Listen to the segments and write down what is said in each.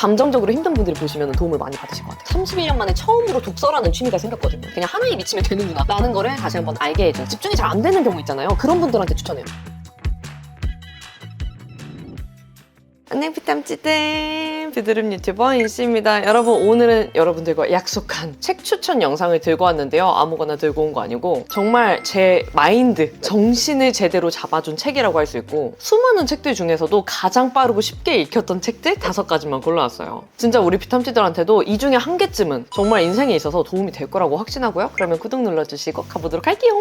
감정적으로 힘든 분들이 보시면 도움을 많이 받으실 것 같아요. 31년 만에 처음으로 독서라는 취미가 생겼거든요. 그냥 하나에 미치면 되는구나 라는 거를 다시 한번 알게 해준, 집중이 잘 안 되는 경우 있잖아요. 그런 분들한테 추천해요. 안녕 피탐찌들, 비드름 유튜버 인씨입니다. 여러분, 오늘은 여러분들과 약속한 책 추천 영상을 들고 왔는데요. 아무거나 들고 온 거 아니고 정말 제 마인드, 정신을 제대로 잡아준 책이라고 할 수 있고, 수많은 책들 중에서도 가장 빠르고 쉽게 읽혔던 책들 5가지만 골라왔어요. 진짜 우리 피탐찌들한테도 이 중에 한 개쯤은 정말 인생에 있어서 도움이 될 거라고 확신하고요. 그러면 구독 눌러주시고 가보도록 할게요.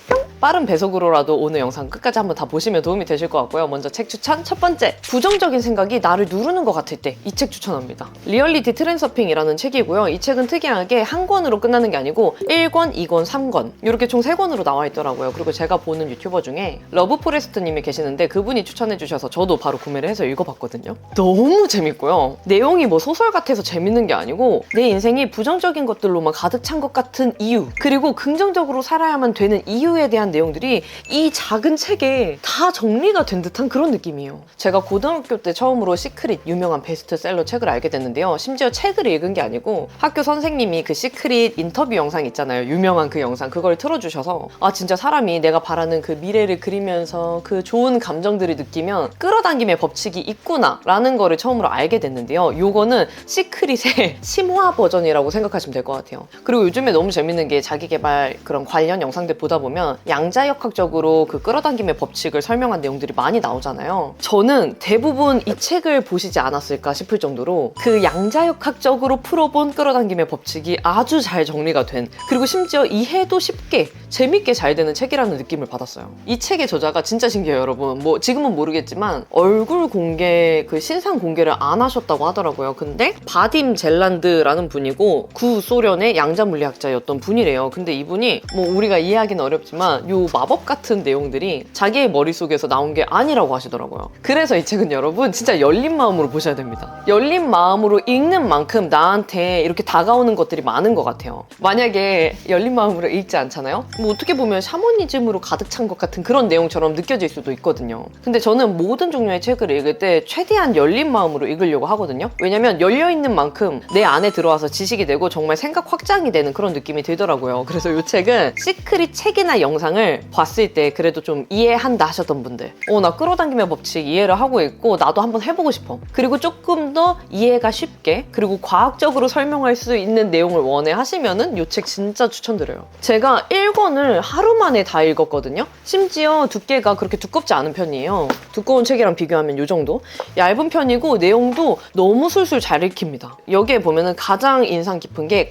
뿅! 빠른 배속으로라도 오늘 영상 끝까지 한번 다 보시면 도움이 되실 것 같고요. 먼저 책 추천 첫 번째, 부정적인 생각이 나를 누르는 것 같을 때 이 책 추천합니다. 리얼리티 트랜서핑이라는 책이고요. 이 책은 특이하게 한 권으로 끝나는 게 아니고 1권, 2권, 3권 이렇게 총 3권으로 나와 있더라고요. 그리고 제가 보는 유튜버 중에 러브포레스트 님이 계시는데 그분이 추천해 주셔서 저도 바로 구매를 해서 읽어봤거든요. 너무 재밌고요. 내용이 뭐 소설 같아서 재밌는 게 아니고 내 인생이 부정적인 것들로만 가득 찬 것 같은 이유, 그리고 긍정적으로 살아야만 되는 이유에 대한 내용들이 이 작은 책에 다 정리가 된 듯한 그런 느낌이에요. 제가 고등학교 때 처음으로 시크릿, 유명한 베스트셀러 책을 알게 됐는데요. 심지어 책을 읽은 게 아니고 학교 선생님이 그 시크릿 인터뷰 영상 있잖아요. 유명한 그 영상, 그걸 틀어주셔서 아, 진짜 사람이 내가 바라는 그 미래를 그리면서 그 좋은 감정들을 느끼면 끌어당김의 법칙이 있구나 라는 거를 처음으로 알게 됐는데요. 요거는 시크릿의 심화 버전이라고 생각하시면 될 것 같아요. 그리고 요즘에 너무 재밌는 게 자기계발 그런 관련 영상들 보다 보면 양자역학적으로 그 끌어당김의 법칙을 설명한 내용들이 많이 나오잖아요. 저는 대부분 이 책을 보시지 않았을까 싶을 정도로 그 양자역학적으로 풀어본 끌어당김의 법칙이 아주 잘 정리가 된, 그리고 심지어 이해도 쉽게 재밌게 잘 되는 책이라는 느낌을 받았어요. 이 책의 저자가 진짜 신기해요, 여러분. 뭐 지금은 모르겠지만 얼굴 공개, 그 신상 공개를 안 하셨다고 하더라고요. 근데 바딤 젤란드라는 분이고 구소련의 양자물리학자였던 분이래요. 근데 이분이 뭐 우리가 이해하기는 어렵지만 요 마법 같은 내용들이 자기의 머릿속에서 나온 게 아니라고 하시더라고요. 그래서 이 책은 여러분 진짜 열린 마음으로 보셔야 됩니다. 열린 마음으로 읽는 만큼 나한테 이렇게 다가오는 것들이 많은 것 같아요. 만약에 열린 마음으로 읽지 않잖아요? 뭐 어떻게 보면 샤머니즘으로 가득 찬 것 같은 그런 내용처럼 느껴질 수도 있거든요. 근데 저는 모든 종류의 책을 읽을 때 최대한 열린 마음으로 읽으려고 하거든요. 왜냐면 열려있는 만큼 내 안에 들어와서 지식이 되고 정말 생각 확장이 되는 그런 느낌이 들더라고요. 그래서 이 책은 시크릿 책이나 영상을 봤을 때 그래도 좀 이해한다 하셨던 분들, 나 끌어당김의 법칙 이해를 하고 있고 나도 한번 해보고 싶어, 그리고 조금 더 이해가 쉽게 그리고 과학적으로 설명할 수 있는 내용을 원해 하시면은 이 책 진짜 추천드려요. 제가 1권을 하루 만에 다 읽었거든요. 심지어 두께가 그렇게 두껍지 않은 편이에요. 두꺼운 책이랑 비교하면 이 정도? 얇은 편이고 내용도 너무 술술 잘 읽힙니다. 여기에 보면은 가장 인상 깊은 게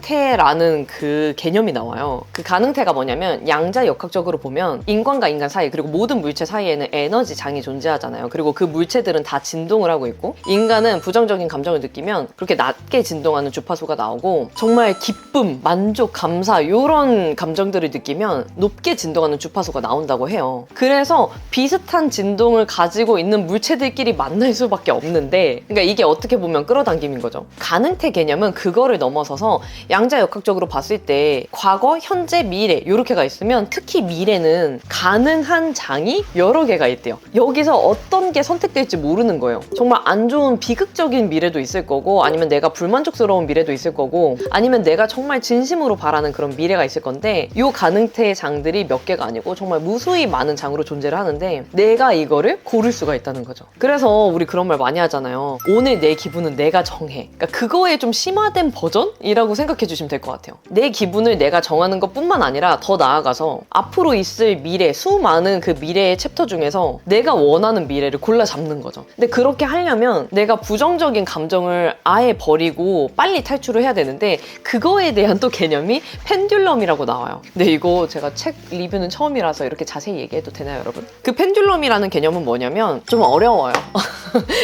가능태라는 그 개념이 나와요. 그 가능태가 뭐냐면 양자역학적으로 보면 인간과 인간 사이, 그리고 모든 물체 사이에는 에너지 장이 존재하잖아요. 그리고 그 물체들은 다 진동을 하고 있고, 인간은 부정적인 감정을 느끼면 그렇게 낮게 진동하는 주파수가 나오고, 정말 기쁨, 만족, 감사 이런 감정들을 느끼면 높게 진동하는 주파수가 나온다고 해요. 그래서 비슷한 진동을 가지고 있는 물체들끼리 만날 수밖에 없는데, 그러니까 이게 어떻게 보면 끌어당김인 거죠. 가능태 개념은 그거를 넘어서서 양자역학적으로 봤을 때 과거, 현재, 미래 이렇게가 있으면 특히 미래는 가능한 장이 여러 개가 있대요. 여기서 어떤 게 선택될지 모르는 거예요. 정말 안 좋은 비극적인 미래도 있을 거고, 아니면 내가 불만족스러운 미래도 있을 거고, 아니면 내가 정말 진심으로 바라는 그런 미래가 있을 건데, 이 가능태의 장들이 몇 개가 아니고 정말 무수히 많은 장으로 존재를 하는데 내가 이거를 고를 수가 있다는 거죠. 그래서 우리 그런 말 많이 하잖아요. 오늘 내 기분은 내가 정해. 그러니까 그거에 좀 심화된 버전이라고 생각해 주시면 될 것 같아요. 내 기분을 내가 정하는 것뿐만 아니라 더 나아가서 앞으로 있을 미래, 수많은 그 미래의 챕터 중에서 내가 원하는 미래를 골라 잡는 거죠. 근데 그렇게 하려면 내가 부정적인 감정을 아예 버리고 빨리 탈출을 해야 되는데, 그거에 대한 또 개념이 펜듈럼이라고 나와요. 근데 이거 제가 책 리뷰는 처음이라서 이렇게 자세히 얘기해도 되나요, 여러분? 그 펜듈럼이라는 개념은 뭐냐면 좀 어려워요.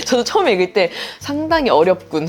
저도 처음 읽을 때 상당히 어렵군,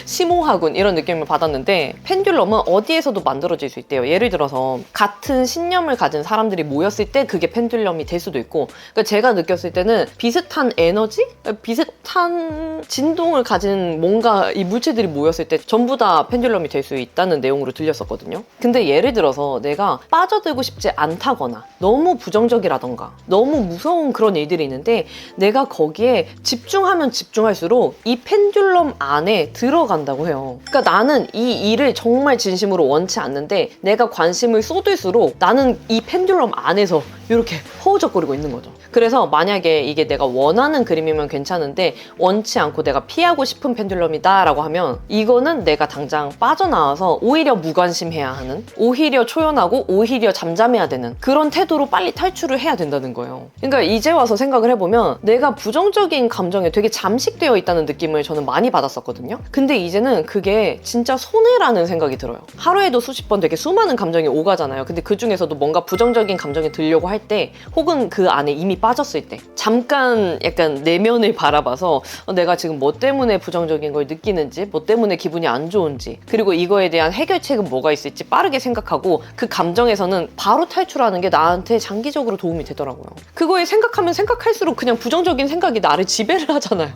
심오하군 이런 느낌을 받았는데, 펜듈럼은 어디에서도 만들어질 수 있대요. 예를 들어서 같은 신념을 가진 사람들이 모였을 때 그게 펜듈럼이 될 수도 있고, 그러니까 제가 느꼈을 때는 비슷한 에너지? 비슷한 진동을 가진 뭔가 이 물체들이 모였을 때 전부 다 펜듈럼이 될 수 있다는 내용으로 들렸었거든요. 근데 예를 들어서 내가 빠져들고 싶지 않다거나 너무 부정적이라던가 너무 무서운 그런 일들이 있는데 내가 거기에 집중 집중하면 집중할수록 이 펜듈럼 안에 들어간다고 해요. 그러니까 나는 이 일을 정말 진심으로 원치 않는데 내가 관심을 쏟을수록 나는 이 펜듈럼 안에서 이렇게 허우적거리고 있는 거죠. 그래서 만약에 이게 내가 원하는 그림이면 괜찮은데 원치 않고 내가 피하고 싶은 펜듈럼이다 라고 하면 이거는 내가 당장 빠져나와서 오히려 무관심해야 하는, 오히려 초연하고 오히려 잠잠해야 되는 그런 태도로 빨리 탈출을 해야 된다는 거예요. 그러니까 이제 와서 생각을 해보면 내가 부정적인 감정에 되게 잠식되어 있다는 느낌을 저는 많이 받았었거든요. 근데 이제는 그게 진짜 손해라는 생각이 들어요. 하루에도 수십 번 되게 수많은 감정이 오가잖아요. 근데 그 중에서도 뭔가 부정적인 감정이 들려고 할 때 혹은 그 안에 이미 빠졌을 때 잠깐 약간 내면을 바라봐서 내가 지금 뭐 때문에 부정적인 걸 느끼는지, 뭐 때문에 기분이 안 좋은지, 그리고 이거에 대한 해결책은 뭐가 있을지 빠르게 생각하고 그 감정에서는 바로 탈출하는 게 나한테 장기적으로 도움이 되더라고요. 그거에 생각하면 생각할수록 그냥 부정적인 생각이 나를 지배를 하잖아요.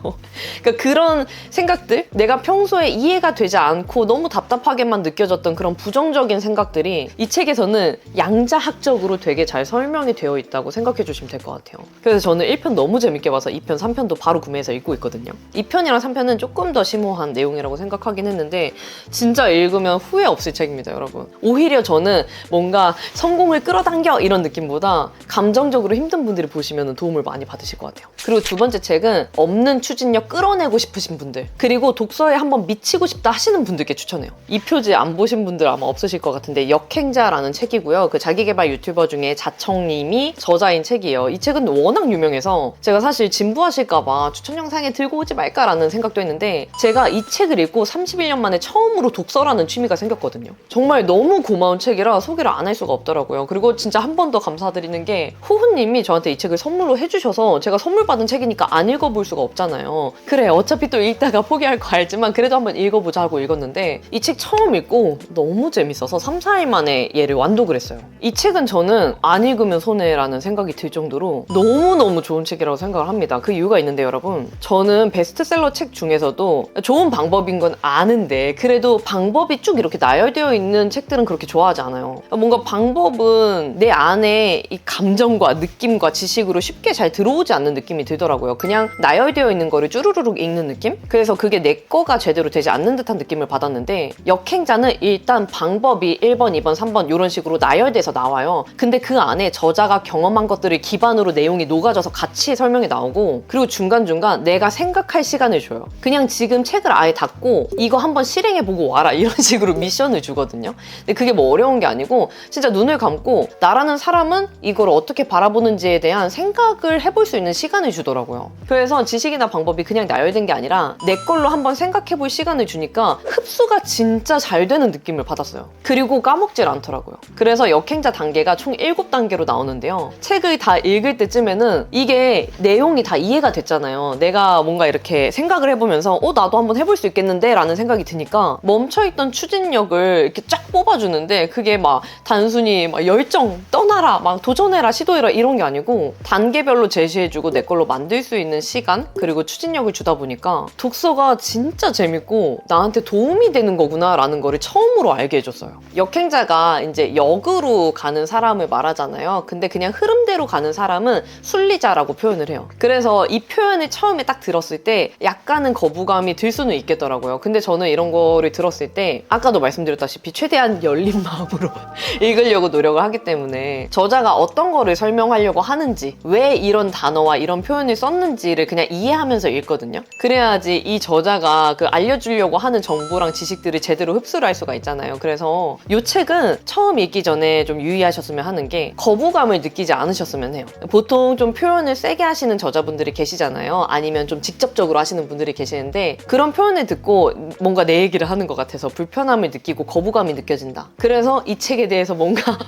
그러니까 그런 생각들, 내가 평소에 이해가 되지 않고 너무 답답하게만 느껴졌던 그런 부정적인 생각들이 이 책에서는 양자학적으로 되게 잘 설명이 되어 있다고 생각해 주시면 될 것 같아요. 그래서 저는 1편 너무 재밌게 봐서 2편, 3편도 바로 구매해서 읽고 있거든요. 2편이랑 3편은 조금 더 심오한 내용이라고 생각하긴 했는데 진짜 읽으면 후회 없을 책입니다, 여러분. 오히려 저는 뭔가 성공을 끌어당겨 이런 느낌보다 감정적으로 힘든 분들이 보시면 도움을 많이 받으실 것 같아요. 그리고 두 번째 책은 없는 추진력 끌어내고 싶으신 분들, 그리고 독서에 한번 미치고 싶다 하시는 분들께 추천해요. 이 표지 안 보신 분들 아마 없으실 것 같은데 역행자라는 책이고요. 그 자기계발 유튜버 중에 자청님이 저자인 책이에요. 이 책은 워낙 유명해서 제가 사실 진부하실까봐 추천 영상에 들고 오지 말까라는 생각도 했는데 제가 이 책을 읽고 31년 만에 처음으로 독서라는 취미가 생겼거든요. 정말 너무 고마운 책이라 소개를 안 할 수가 없더라고요. 그리고 진짜 한 번 더 감사드리는 게 호후님이 저한테 이 책을 선물로 해주셔서 제가 선물 받은 책이니까 안 읽어볼 수가 없잖아요. 그래 어차피 또 읽다가 포기할 거 알지만 그래도 한번 읽어보자 하고 읽었는데 이 책 처음 읽고 너무 재밌어서 3, 4일 만에 얘를 완독을 했어요. 이 책은 저는 안 읽으면 손해라는 생각이 들 정도로 너무너무 좋은 책이라고 생각을 합니다. 그 이유가 있는데 여러분, 저는 베스트셀러 책 중에서도 좋은 방법인 건 아는데 그래도 방법이 쭉 이렇게 나열되어 있는 책들은 그렇게 좋아하지 않아요. 뭔가 방법은 내 안에 이 감정과 느낌과 지식으로 쉽게 잘 들어오지 않는 느낌이 들더라고요. 그냥 나열되어 있는 거를 쭈루루룩 읽는 느낌? 그래서 그게 내 거가 제대로 되지 않는 듯한 느낌을 받았는데 역행자는 일단 방법이 1번, 2번, 3번 이런 식으로 나열돼서 나와요. 근데 그 안에 저자가 경험한 것들을 기반으로 내용이 녹아져서 같이 설명이 나오고 그리고 중간중간 내가 생각할 시간을 줘요. 그냥 지금 책을 아예 닫고 이거 한번 실행해보고 와라 이런 식으로 미션을 주거든요. 근데 그게 뭐 어려운 게 아니고 진짜 눈을 감고 나라는 사람은 이걸 어떻게 바라보는지에 대한 생각을 해볼 수 있는 시간을 주더라고요. 그래서 지식이나 방법이 그냥 나열된 게 아니라 내 걸로 한번 생각해볼 시간을 주니까 흡수가 진짜 잘 되는 느낌을 받았어요. 그리고 까먹질 않더라고요. 그래서 역행자 단계가 총 7단계로 나오는데요. 책을 다 읽을 때쯤에는 이게 내용이 다 이해가 됐잖아요. 내가 뭔가 이렇게 생각을 해보면서 나도 한번 해볼 수 있겠는데? 라는 생각이 드니까 멈춰있던 추진력을 이렇게 쫙 뽑아주는데 그게 막 단순히 막 열정, 떠나라, 막 도전해라, 시도해라 이런 게 아니고 단계별로 제시해주고 내 걸로 만들 수 있는 시간 그리고 추진력을 주다 보니까 독서가 진짜 재밌고 나한테 도움이 되는 거구나 라는 거를 처음으로 알게 해줬어요. 역행자가 이제 역으로 가는 사람을 말하잖아요. 근데 그냥 흐름대로 가는 사람은 순리자라고 표현을 해요. 그래서 이 표현을 처음에 딱 들었을 때 약간은 거부감이 들 수는 있겠더라고요. 근데 저는 이런 거를 들었을 때 아까도 말씀드렸다시피 최대한 열린 마음으로 읽으려고 노력을 하기 때문에 저자가 어떤 거를 설명하려고 하는지 왜 이런 단어와 이런 표현을 썼는지를 그냥 이해하면서 읽거든요. 그래야지 이 저자가 그 알려주려고 하는 정보랑 지식들을 제대로 흡수를 할 수가 있잖아요. 그래서 이 책은 처음 읽기 전에 좀 유의하셨으면 하는 게 거부감을 느끼지 않으셨으면 해요. 보통 좀 표현을 세게 하시는 저자분들이 계시잖아요. 아니면 좀 직접적으로 하시는 분들이 계시는데 그런 표현을 듣고 뭔가 내 얘기를 하는 것 같아서 불편함을 느끼고 거부감이 느껴진다. 그래서 이 책에 대해서 뭔가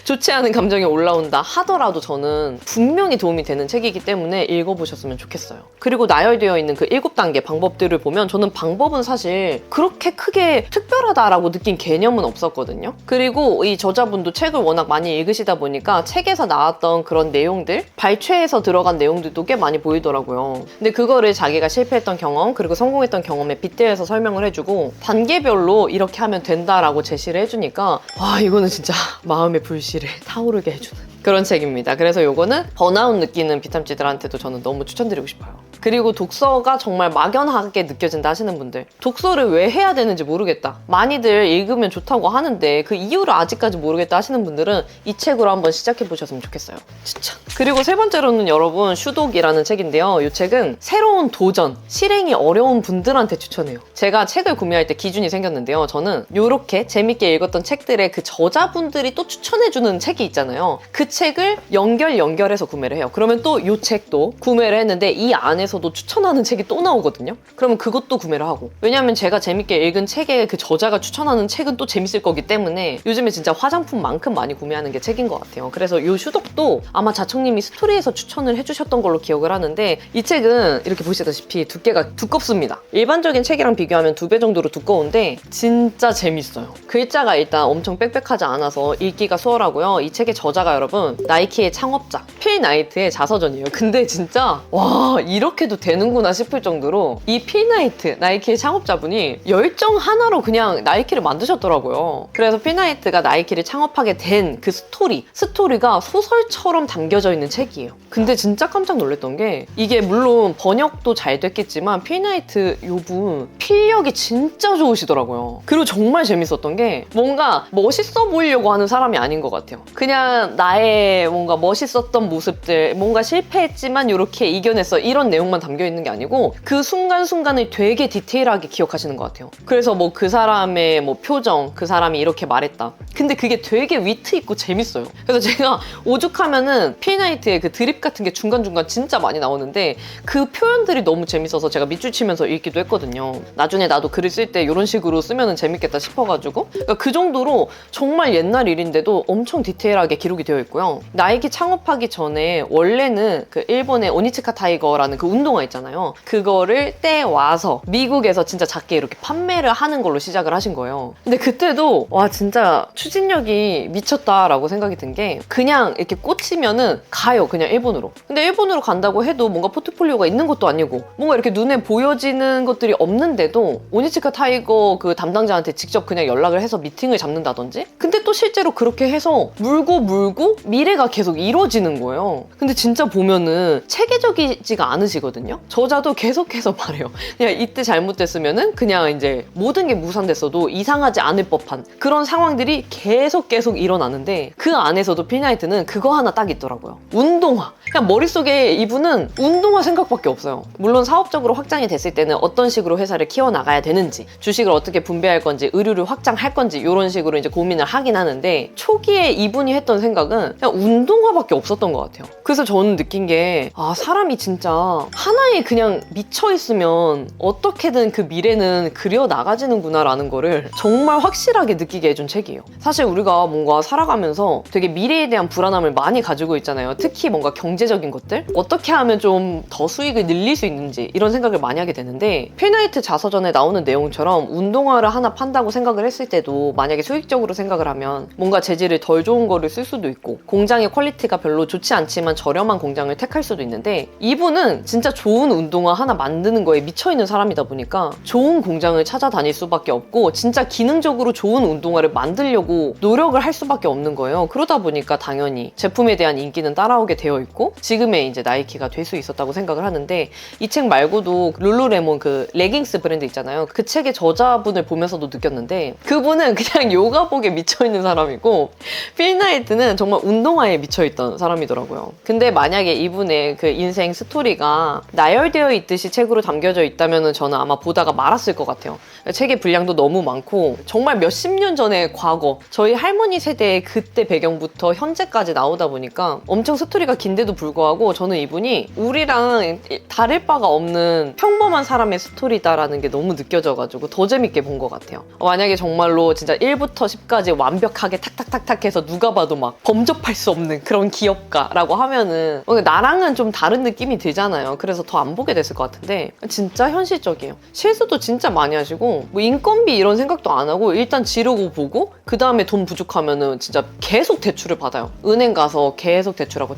좋지 않은 감정이 올라온다 하더라도 저는 분명히 도움이 되는 책이기 때문에 읽어보셨으면 좋겠어요. 그리고 나열되어 있는 그 7단계 방법들을 보면 저는 방법은 사실 그렇게 크게 특별하다라고 느낀 개념은 없었거든요. 그리고 이 저자분도 책을 워낙 많이 읽으시다 보니까 책에서 나왔던 그런 내용들, 발췌해서 들어간 내용들도 꽤 많이 보이더라고요. 근데 그거를 자기가 실패했던 경험 그리고 성공했던 경험에 빗대어서 설명을 해주고 단계별로 이렇게 하면 된다라고 제시를 해주니까 와 이거는 진짜 마음의 불씨를 타오르게 해주는 그런 책입니다. 그래서 요거는 번아웃 느끼는 비탐지들한테도 저는 너무 추천드리고 싶어요. 그리고 독서가 정말 막연하게 느껴진다 하시는 분들, 독서를 왜 해야 되는지 모르겠다, 많이들 읽으면 좋다고 하는데 그 이유를 아직까지 모르겠다 하시는 분들은 이 책으로 한번 시작해 보셨으면 좋겠어요. 추천. 그리고 세 번째로는 여러분, 슈독이라는 책인데요. 이 책은 새로운 도전, 실행이 어려운 분들한테 추천해요. 제가 책을 구매할 때 기준이 생겼는데요. 저는 이렇게 재밌게 읽었던 책들의 그 저자분들이 또 추천해주는 책이 있잖아요. 그 책을 연결해서 구매를 해요. 그러면 또 이 책도 구매를 했는데 이 안에서도 추천하는 책이 또 나오거든요. 그러면 그것도 구매를 하고, 왜냐하면 제가 재밌게 읽은 책에 그 저자가 추천하는 책은 또 재밌을 거기 때문에 요즘에 진짜 화장품만큼 많이 구매하는 게 책인 것 같아요. 그래서 이 슈독도 아마 자청님이 스토리에서 추천을 해주셨던 걸로 기억을 하는데, 이 책은 이렇게 보시다시피 두께가 두껍습니다. 일반적인 책이랑 비교하면 2배 정도로 두꺼운데 진짜 재밌어요. 글자가 일단 엄청 빽빽하지 않아서 읽기가 수월하고요. 이 책의 저자가 여러분, 나이키의 창업자 필 나이트의 자서전이에요. 근데 진짜 와, 이렇게도 되는구나 싶을 정도로 이 필 나이트, 나이키의 창업자분이 열정 하나로 그냥 나이키를 만드셨더라고요. 그래서 필 나이트가 나이키를 창업하게 된 그 스토리가 소설처럼 담겨져 있는 책이에요. 근데 진짜 깜짝 놀랐던 게, 이게 물론 번역도 잘 됐겠지만 필 나이트 요분 필력이 진짜 좋으시더라고요. 그리고 정말 재밌었던 게, 뭔가 멋있어 보이려고 하는 사람이 아닌 것 같아요. 그냥 나의 뭔가 멋있었던 모습들, 뭔가 실패했지만 이렇게 이겨냈어, 이런 내용만 담겨 있는 게 아니고 그 순간순간을 되게 디테일하게 기억하시는 것 같아요. 그래서 뭐 그 사람의 뭐 표정, 그 사람이 이렇게 말했다, 근데 그게 되게 위트 있고 재밌어요. 그래서 제가 오죽하면은 필나이트의 그 드립 같은 게 중간중간 진짜 많이 나오는데 그 표현들이 너무 재밌어서 제가 밑줄 치면서 읽기도 했거든요. 나중에 나도 글을 쓸 때 이런 식으로 쓰면 재밌겠다 싶어가지고. 그러니까 그 정도로 정말 옛날 일인데도 엄청 디테일하게 기록이 되어 있고요. 나이키 창업하기 전에 원래는 그 일본의 오니츠카 타이거라는 그 운동화 있잖아요. 그거를 떼와서 미국에서 진짜 작게 이렇게 판매를 하는 걸로 시작을 하신 거예요. 근데 그때도 와, 진짜 추진력이 미쳤다라고 생각이 든 게, 그냥 이렇게 꽂히면은 가요, 그냥 일본으로. 근데 일본으로 간다고 해도 뭔가 포트폴리오가 있는 것도 아니고 뭔가 이렇게 눈에 보여지는 것들이 없는데도 오니츠카 타이거 그 담당자한테 직접 그냥 연락을 해서 미팅을 잡는다든지. 근데 또 실제로 그렇게 해서 물고 미래가 계속 이루어지는 거예요. 근데 진짜 보면은 체계적이지가 않으시거든요. 저자도 계속해서 말해요. 그냥 이때 잘못됐으면은 그냥 이제 모든 게 무산됐어도 이상하지 않을 법한 그런 상황들이 계속 일어나는데, 그 안에서도 필나이트는 그거 하나 딱 있더라고요. 운동화. 그냥 머릿속에 이분은 운동화 생각밖에 없어요. 물론 사업적으로 확장이 됐을 때는 어떤 식으로 회사를 키워나가야 되는지, 주식을 어떻게 분배할 건지, 의류를 확장할 건지, 이런 식으로 이제 고민을 하긴 하는데, 초기에 이분이 했던 생각은 그냥 운동화밖에 없었던 것 같아요. 그래서 저는 느낀 게, 아, 사람이 진짜 하나에 그냥 미쳐있으면 어떻게든 그 미래는 그려나가지는구나 라는 거를 정말 확실하게 느끼게 해준 책이에요. 사실 우리가 뭔가 살아가면서 되게 미래에 대한 불안함을 많이 가지고 있잖아요. 특히 뭔가 경제적인 것들, 어떻게 하면 좀 더 수익을 늘릴 수 있는지, 이런 생각을 많이 하게 되는데, 필나이트 자서전에 나오는 내용처럼 운동화를 하나 판다고 생각을 했을 때도 만약에 수익적으로 생각을 하면 뭔가 재질을 덜 좋은 거를 쓸 수도 있고, 공장의 퀄리티가 별로 좋지 않지만 저렴한 공장을 택할 수도 있는데, 이분은 진짜 좋은 운동화 하나 만드는 거에 미쳐있는 사람이다 보니까 좋은 공장을 찾아다닐 수밖에 없고 진짜 기능적으로 좋은 운동화를 만들려고 노력을 할 수밖에 없는 거예요. 그러다 보니까 당연히 제품에 대한 인기는 따라오게 되어 있고 지금의 이제 나이키가 될 수 있었다고 생각을 하는데, 이 책 말고도 룰루레몬 그 레깅스 브랜드 있잖아요. 그 책의 저자분을 보면서도 느꼈는데, 그분은 그냥 요가복에 미쳐있는 사람이고 필나이트는 정말 운동화에 미쳐있던 사람이더라고요. 근데 만약에 이분의 그 인생 스토리가 나열되어 있듯이 책으로 담겨져 있다면 저는 아마 보다가 말았을 것 같아요. 책의 분량도 너무 많고 정말 몇십 년 전의 과거, 저희 할머니 세대의 그때 배경부터 현재까지 나오다 보니까 엄청 스토리가 긴데도 불구하고 저는 이분이 우리랑 다를 바가 없는 평범한 사람의 스토리다라는 게 너무 느껴져가지고 더 재밌게 본 것 같아요. 만약에 정말로 진짜 1부터 10까지 완벽하게 탁탁탁탁 해서 누가 봐도 막 범접할 수 없는 그런 기업가라고 하면은 나랑은 좀 다른 느낌이 들잖아요. 그래서 더 안 보게 됐을 것 같은데 진짜 현실적이에요. 실수도 진짜 많이 하시고 뭐 인건비 이런 생각도 안 하고 일단 지르고 보고 그 다음에 돈 부족하면은 진짜 계속 대출을 받아요. 은행 가서 계속 대출하고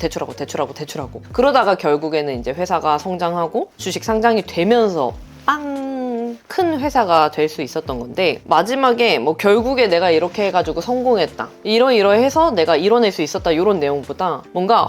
그러다가 결국에는 이제 회사가 성장하고 주식 상장이 되면서 큰 회사가 될 수 있었던 건데, 마지막에 뭐 결국에 내가 이렇게 해가지고 성공했다, 이러이러해서 내가 이뤄낼 수 있었다, 이런 내용보다 뭔가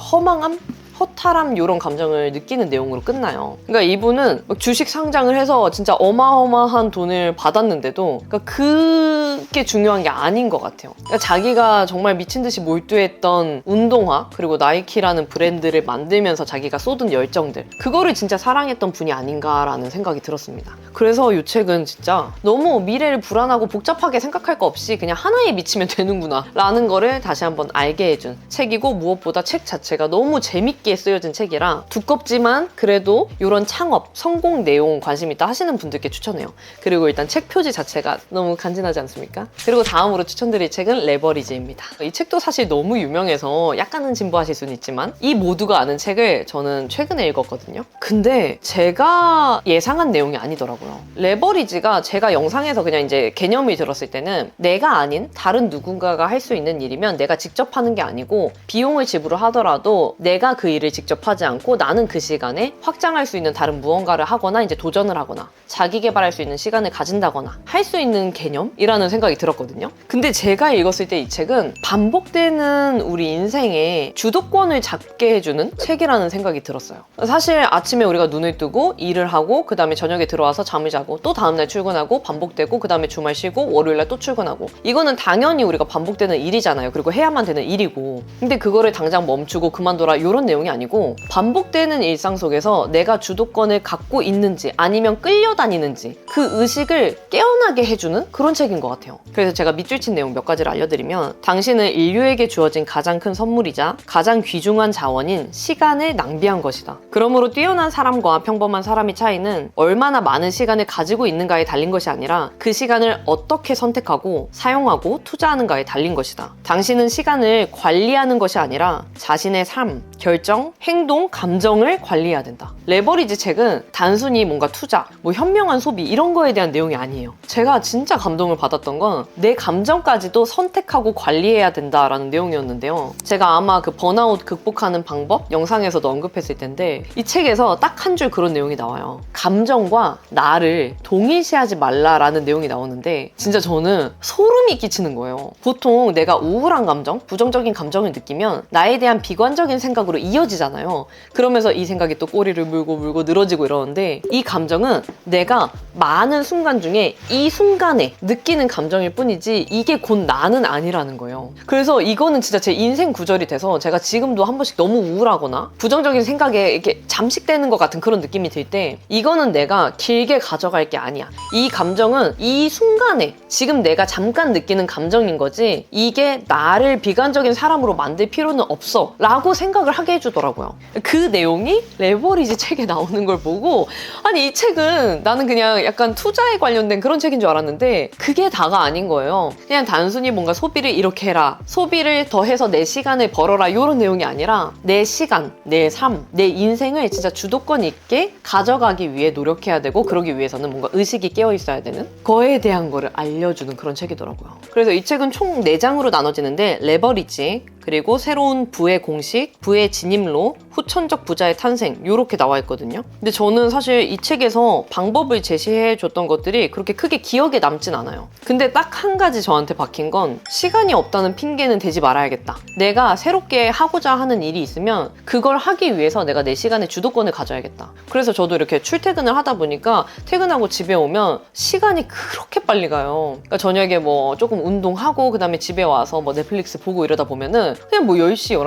허탈함 이런 감정을 느끼는 내용으로 끝나요. 그러니까 이분은 막 주식 상장을 해서 진짜 어마어마한 돈을 받았는데도 그러니까 그게 중요한 게 아닌 것 같아요. 그러니까 자기가 정말 미친 듯이 몰두했던 운동화 그리고 나이키라는 브랜드를 만들면서 자기가 쏟은 열정들 그거를 진짜 사랑했던 분이 아닌가라는 생각이 들었습니다. 그래서 이 책은 진짜 너무 미래를 불안하고 복잡하게 생각할 거 없이 그냥 하나에 미치면 되는구나 라는 거를 다시 한번 알게 해준 책이고, 무엇보다 책 자체가 너무 재밌게 쓰여진 책이라 두껍지만 그래도 이런 창업, 성공 내용 관심 있다 하시는 분들께 추천해요. 그리고 일단 책 표지 자체가 너무 간지나지 않습니까? 그리고 다음으로 추천드릴 책은 레버리지입니다. 이 책도 사실 너무 유명해서 약간은 진부하실 수는 있지만 이 모두가 아는 책을 저는 최근에 읽었거든요. 근데 제가 예상한 내용이 아니더라고요. 레버리지가 제가 영상에서 그냥 이제 개념이 들었을 때는 내가 아닌 다른 누군가가 할 수 있는 일이면 내가 직접 하는 게 아니고 비용을 지불하더라도 내가 그 일을 직접 하지 않고 나는 그 시간에 확장할 수 있는 다른 무언가를 하거나 이제 도전을 하거나 자기 개발할 수 있는 시간을 가진다거나 할 수 있는 개념이라는 생각이 들었거든요. 근데 제가 읽었을 때 이 책은 반복되는 우리 인생에 주도권을 잡게 해주는 책이라는 생각이 들었어요. 사실 아침에 우리가 눈을 뜨고 일을 하고 그 다음에 저녁에 들어와서 잠을 자고 또 다음날 출근하고 반복되고 그 다음에 주말 쉬고 월요일날 또 출근하고 이거는 당연히 우리가 반복되는 일이잖아요. 그리고 해야만 되는 일이고, 근데 그거를 당장 멈추고 그만둬라 이런 내용이 아니고 반복되는 일상 속에서 내가 주도권을 갖고 있는지 아니면 끌려다니는지 그 의식을 깨어나게 해주는 그런 책인 것 같아요. 그래서 제가 밑줄 친 내용 몇 가지를 알려드리면, 당신은 인류에게 주어진 가장 큰 선물이자 가장 귀중한 자원인 시간을 낭비한 것이다. 그러므로 뛰어난 사람과 평범한 사람의 차이는 얼마나 많은 시간을 가지고 있는가에 달린 것이 아니라 그 시간을 어떻게 선택하고 사용하고 투자하는가에 달린 것이다. 당신은 시간을 관리하는 것이 아니라 자신의 삶, 결정, 행동, 감정을 관리해야 된다. 레버리지 책은 단순히 뭔가 투자, 뭐 현명한 소비 이런 거에 대한 내용이 아니에요. 제가 진짜 감동을 받았던 건 내 감정까지도 선택하고 관리해야 된다라는 내용이었는데요. 제가 아마 그 번아웃 극복하는 방법 영상에서도 언급했을 텐데 이 책에서 딱 한 줄 그런 내용이 나와요. 감정과 나를 동일시하지 말라라는 내용이 나오는데 진짜 저는 소름이 끼치는 거예요. 보통 내가 우울한 감정, 부정적인 감정을 느끼면 나에 대한 비관적인 생각으로 이어지잖아요. 그러면서 이 생각이 또 꼬리를 물고 늘어지고 이러는데, 이 감정은 내가 많은 순간 중에 이 순간에 느끼는 감정일 뿐이지 이게 곧 나는 아니라는 거예요. 그래서 이거는 진짜 제 인생 구절이 돼서 제가 지금도 한 번씩 너무 우울하거나 부정적인 생각에 이렇게 잠식되는 것 같은 그런 느낌이 들 때 이거는 내가 길게 가져갈 게 아니야. 이 감정은 이 순간에 지금 내가 잠깐 느끼는 감정인 거지 이게 나를 비관적인 사람으로 만들 필요는 없어 라고 생각을 하게 해주더라고요. 그 내용이 레버리지 책에 나오는 걸 보고, 아니 이 책은 나는 그냥 약간 투자에 관련된 그런 책인 줄 알았는데 그게 다가 아닌 거예요. 그냥 단순히 뭔가 소비를 이렇게 해라, 소비를 더해서 내 시간을 벌어라 이런 내용이 아니라 내 시간, 내 삶, 내 인생을 진짜 주도권 있게 가져가기 위해 노력해야 되고, 그러기 위해서는 뭔가 의식이 깨어 있어야 되는 거에 대한 거를 알려주는 그런 책이더라고요. 그래서 이 책은 총 4장으로 나눠지는데 레버리지, 그리고 새로운 부의 공식, 부의 진입로, 후천적 부자의 탄생 이렇게 나와 있거든요. 근데 저는 사실 이 책에서 방법을 제시해 줬던 것들이 그렇게 크게 기억에 남진 않아요. 근데 딱 한 가지 저한테 박힌 건 시간이 없다는 핑계는 대지 말아야겠다. 내가 새롭게 하고자 하는 일이 있으면 그걸 하기 위해서 내가 내 시간의 주도권을 가져야겠다. 그래서 저도 이렇게 출퇴근을 하다 보니까 퇴근하고 집에 오면 시간이 그렇게 빨리 가요. 그러니까 저녁에 뭐 조금 운동하고 그 다음에 집에 와서 뭐 넷플릭스 보고 이러다 보면은 그냥 뭐 10시,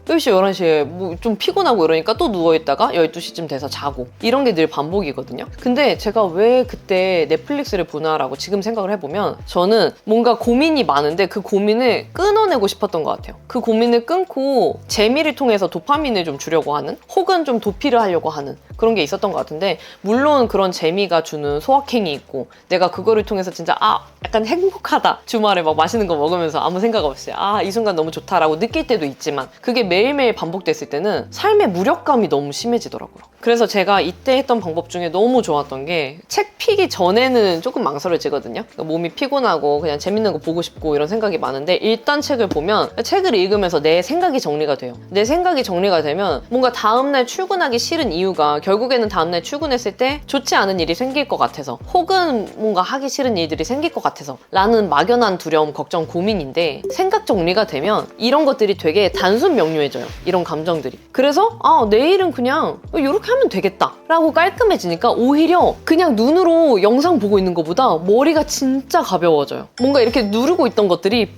11시에 뭐 좀 피곤하고 이러니까 또 누워있다가 12시쯤 돼서 자고 이런 게 늘 반복이거든요. 근데 제가 왜 그때 넷플릭스를 보나라고 지금 생각을 해보면 저는 뭔가 고민이 많은데 그 고민을 끊어내고 싶었던 것 같아요. 그 고민을 끊고 재미를 통해서 도파민을 좀 주려고 하는, 혹은 좀 도피를 하려고 하는 그런 게 있었던 것 같은데, 물론 그런 재미가 주는 소확행이 있고 내가 그거를 통해서 진짜 약간 행복하다, 주말에 막 맛있는 거 먹으면서 아무 생각 없이 이 순간 너무 좋다라고 느낄 때도 있지만, 그게 매일매일 반복됐을 때는 삶의 무력감이 너무 심해지더라고요. 그래서 제가 이때 했던 방법 중에 너무 좋았던 게 책 피기 전에는 조금 망설여지거든요. 그러니까 몸이 피곤하고 그냥 재밌는 거 보고 싶고 이런 생각이 많은데 일단 책을 보면 책을 읽으면서 내 생각이 정리가 돼요. 내 생각이 정리가 되면 뭔가 다음날 출근하기 싫은 이유가 결국에는 다음날 출근했을 때 좋지 않은 일이 생길 것 같아서 혹은 뭔가 하기 싫은 일들이 생길 것 같아서 라는 막연한 두려움, 걱정, 고민인데 생각 정리가 되면 이런 것들이 되게 단순 명료해져요. 이런 감정들이. 그래서 내일은 그냥 이렇게 하면 되겠다 라고 깔끔해지니까 오히려 그냥 눈으로 영상 보고 있는 것보다 머리가 진짜 가벼워져요. 뭔가 이렇게 누르고 있던 것들이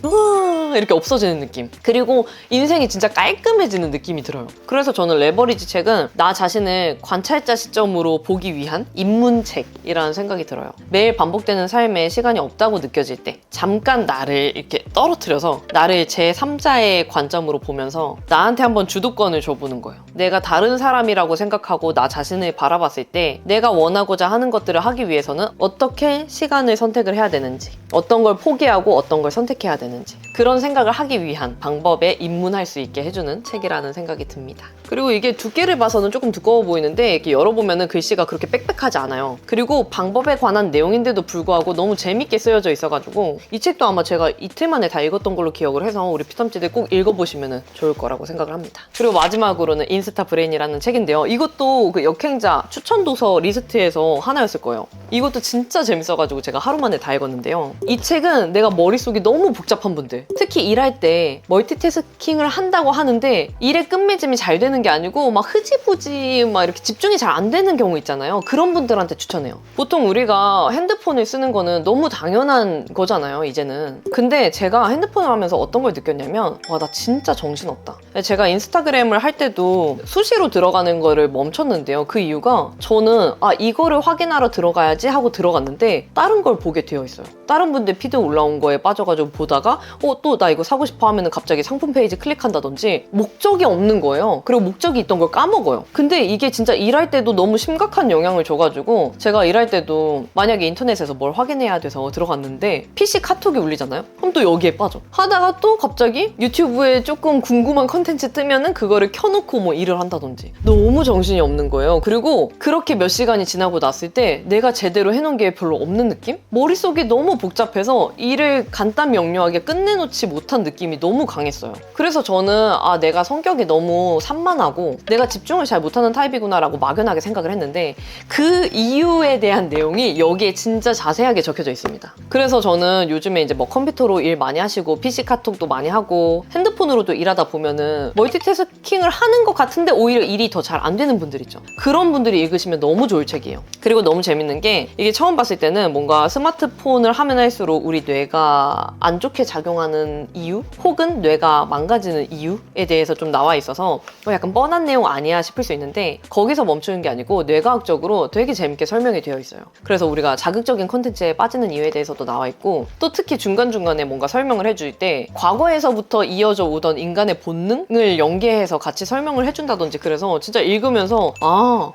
이렇게 없어지는 느낌. 그리고 인생이 진짜 깔끔해지는 느낌이 들어요. 그래서 저는 레버리지 책은 나 자신을 관찰자 시점으로 보기 위한 입문책이라는 생각이 들어요. 매일 반복되는 삶에 시간이 없다고 느껴질 때 잠깐 나를 이렇게 떨어뜨려서 나를 제3자의 관점으로 보면서 나한테 한번 주도권을 줘보는 거예요. 내가 다른 사람이라고 생각하고 나 자신을 바라봤을 때 내가 원하고자 하는 것들을 하기 위해서는 어떻게 시간을 선택을 해야 되는지, 어떤 걸 포기하고 어떤 걸 선택해야 되는지, 그런 생각을 하기 위한 방법에 입문할 수 있게 해주는 책이라는 생각이 듭니다. 그리고 이게 두께를 봐서는 조금 두꺼워 보이는데 이렇게 열어보면 글씨가 그렇게 빽빽하지 않아요. 그리고 방법에 관한 내용인데도 불구하고 너무 재밌게 쓰여져 있어가지고 이 책도 아마 제가 이틀 만에 다 읽었던 걸로 기억을 해서 우리 피탐지들 꼭 읽어보시면 좋을 거라고 생각을 합니다. 그리고 마지막으로는 인스타 브레인이라는 책인데요. 이것도 그 역행자 추천 도서 리스트에서 하나였을 거예요. 이것도 진짜 재밌어가지고 제가 하루 만에 다 읽었는데요. 이 책은 내가 머릿속이 너무 복잡한 분들, 특히 일할 때 멀티태스킹을 한다고 하는데 일의 끝맺음이 잘 되는 게 아니고 막 흐지부지 막 이렇게 집중이 잘 안 되는 경우 있잖아요. 그런 분들한테 추천해요. 보통 우리가 핸드폰을 쓰는 거는 너무 당연한 거잖아요, 이제는. 근데 제가 핸드폰을 하면서 어떤 걸 느꼈냐면 와, 나 진짜 정신없다. 제가 인스타그램을 할 때도 수시로 들어가는 거를 멈췄는데요. 그 이유가 저는 이거를 확인하러 들어가야지 하고 들어갔는데 다른 걸 보게 되어 있어요. 다른 분들 피드 올라온 거에 빠져가지고 보다가 또 나 이거 사고 싶어 하면은 갑자기 상품 페이지 클릭한다든지 목적이 없는 거예요. 그리고 목적이 있던 걸 까먹어요. 근데 이게 진짜 일할 때도 너무 심각한 영향을 줘가지고 제가 일할 때도 만약에 인터넷에서 뭘 확인해야 돼서 들어갔는데 PC 카톡이 울리잖아요? 그럼 또 여기에 빠져. 하다가 또 갑자기 유튜브에 조금 궁금한 컨텐츠 뜨면은 그거를 켜놓고 뭐 일을 한다든지 너무 정신이 없는 거예요. 그리고 그렇게 몇 시간이 지나고 났을 때 내가 제대로 해놓은 게 별로 없는 느낌? 머릿속이 너무 복잡해서 일을 간단 명료하게 끝내놓지 못한 느낌이 너무 강했어요. 그래서 저는 내가 성격이 너무 산만하고 내가 집중을 잘 못하는 타입이구나 라고 막연하게 생각을 했는데 그 이유에 대한 내용이 여기에 진짜 자세하게 적혀져 있습니다. 그래서 저는 요즘에 이제 뭐 컴퓨터로 일 많이 하시고 PC 카톡도 많이 하고 핸드폰으로도 일하다 보면은 멀티태스킹을 하는 것 같은데 오히려 일이 더 잘 안 되는 분들 있죠. 그런 분들이 읽으시면 너무 좋을 책이에요. 그리고 너무 재밌는 게 이게 처음 봤을 때는 뭔가 스마트폰을 하면 할수록 우리 뇌가 안 좋게 작용하는 이유 혹은 뇌가 망가지는 이유에 대해서 좀 나와 있어서 약간 뻔한 내용 아니야 싶을 수 있는데 거기서 멈추는 게 아니고 뇌과학적으로 되게 재밌게 설명이 되어 있어요. 그래서 우리가 자극적인 콘텐츠에 빠지는 이유에 대해서도 나와 있고 또 특히 중간중간에 뭔가 설명을 해줄 때 과거에서부터 이어져 오던 인간의 본능을 연계해서 같이 설명을 해준다든지 그래서 진짜 읽으면서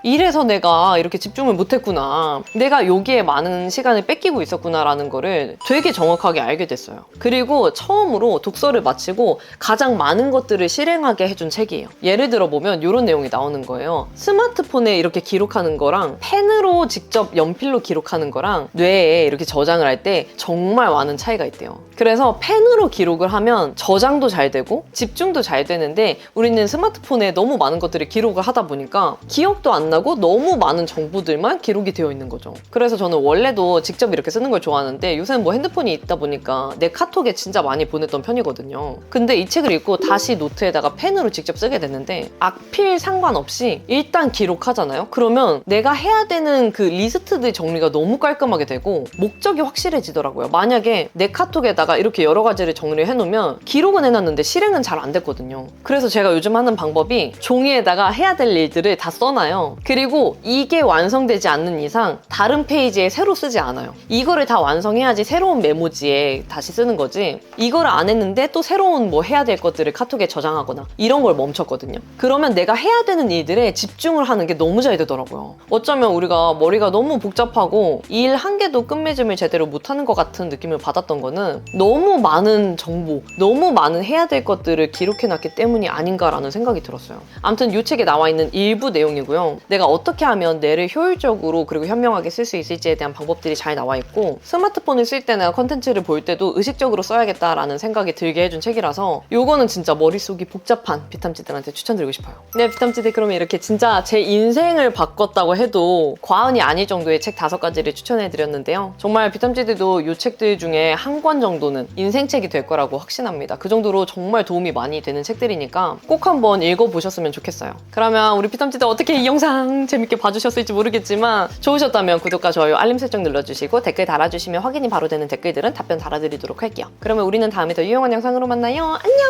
이래서 내가 이렇게 집중을 못했구나. 내가 여기에 많은 시간을 뺏기고 있었구나 라는 거를 되게 정확하게 알게 됐어요. 그리고 처음으로 독서를 마치고 가장 많은 것들을 실행하게 해준 책이에요. 예를 들어 보면 이런 내용이 나오는 거예요. 스마트폰에 이렇게 기록하는 거랑 펜으로 직접 연필로 기록하는 거랑 뇌에 이렇게 저장을 할 때 정말 많은 차이가 있대요. 그래서 펜으로 기록을 하면 저장도 잘 되고 집중도 잘 되는데 우리는 스마트폰에 너무 많은 것들을 기록을 하다 보니까 기억도 안 나고 너무 많은 정보들만 기록이 되어 있는 거죠. 그래서 저는 원래도 직접 이렇게 쓰는 걸 좋아하는데 요새는 뭐 핸드폰이 있다 보니까 내 카톡에 진짜 많이 보냈던 편이거든요. 근데 이 책을 읽고 다시 노트에다가 펜으로 직접 쓰게 됐는데 악필 상관없이 일단 기록하잖아요? 그러면 내가 해야 되는 그 리스트들 정리가 너무 깔끔하게 되고 목적이 확실해지더라고요. 만약에 내 카톡에다가 이렇게 여러 가지를 정리를 해놓으면 기록은 해놨는데 실행은 잘 안 됐거든요. 그래서 제가 요즘 하는 방법이 종이에다가 해야 될 일들을 다 써놔요. 그리고 이게 완성되지 않는 이상 다른 페이지에 새로 쓰지 않아요. 이거를 다 완성해야지 새로운 메모지에 다시 쓰는 거지 이거를 안 했는데 또 새로운 뭐 해야 될 것들을 카톡에 저장하거나 이런 걸 멈췄거든요. 그러면 내가 해야 되는 일들에 집중을 하는 게 너무 잘 되더라고요. 어쩌면 우리가 머리가 너무 복잡하고 일 한 개도 끝맺음을 제대로 못하는 것 같은 느낌을 받았던 거는 너무 많은 정보, 너무 많은 해야 될 것들을 기록해놨기 때문이 아닌가라는 생각이 들었어요. 아무튼 이 책에 나와 있는 일부 내용이고요. 내가 어떻게 하면 뇌를 효율적으로 그리고 현명하게 쓸 수 있을지에 대한 방법들이 잘 나와 있고 스마트폰을 쓸 때나 컨텐츠를 볼 때도 의식적으로 써야겠다라는 생각이 들게 해준 책이라서 요거는 진짜 머릿속이 복잡한 비탐지들한테 추천드리고 싶어요. 네, 비탐지들 그러면 이렇게 진짜 제 인생을 바꿨다고 해도 과언이 아닐 정도의 책 5가지를 추천해드렸는데요. 정말 비탐지들도 이 책들 중에 한 권 정도는 인생책이 될 거라고 확신합니다. 그 정도로 정말 도움이 많이 되는 책들이니까 꼭 한번 읽어보셨으면 좋겠어요. 그러면 우리 비탐지들 어떻게 이 영상 재밌게 봐주셨을지 모르겠지만 좋으셨다면 구독과 좋아요, 알림 설정 눌러주시고 댓글 달아주시면 확인이 바로 되는 댓글들은 답변 달아드리도록 할게요. 그러면 우리는 다음에 더 유용한 영상으로 만나요. 안녕!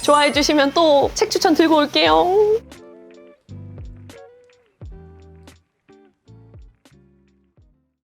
좋아해주시면 또 책 추천 들고 올게요.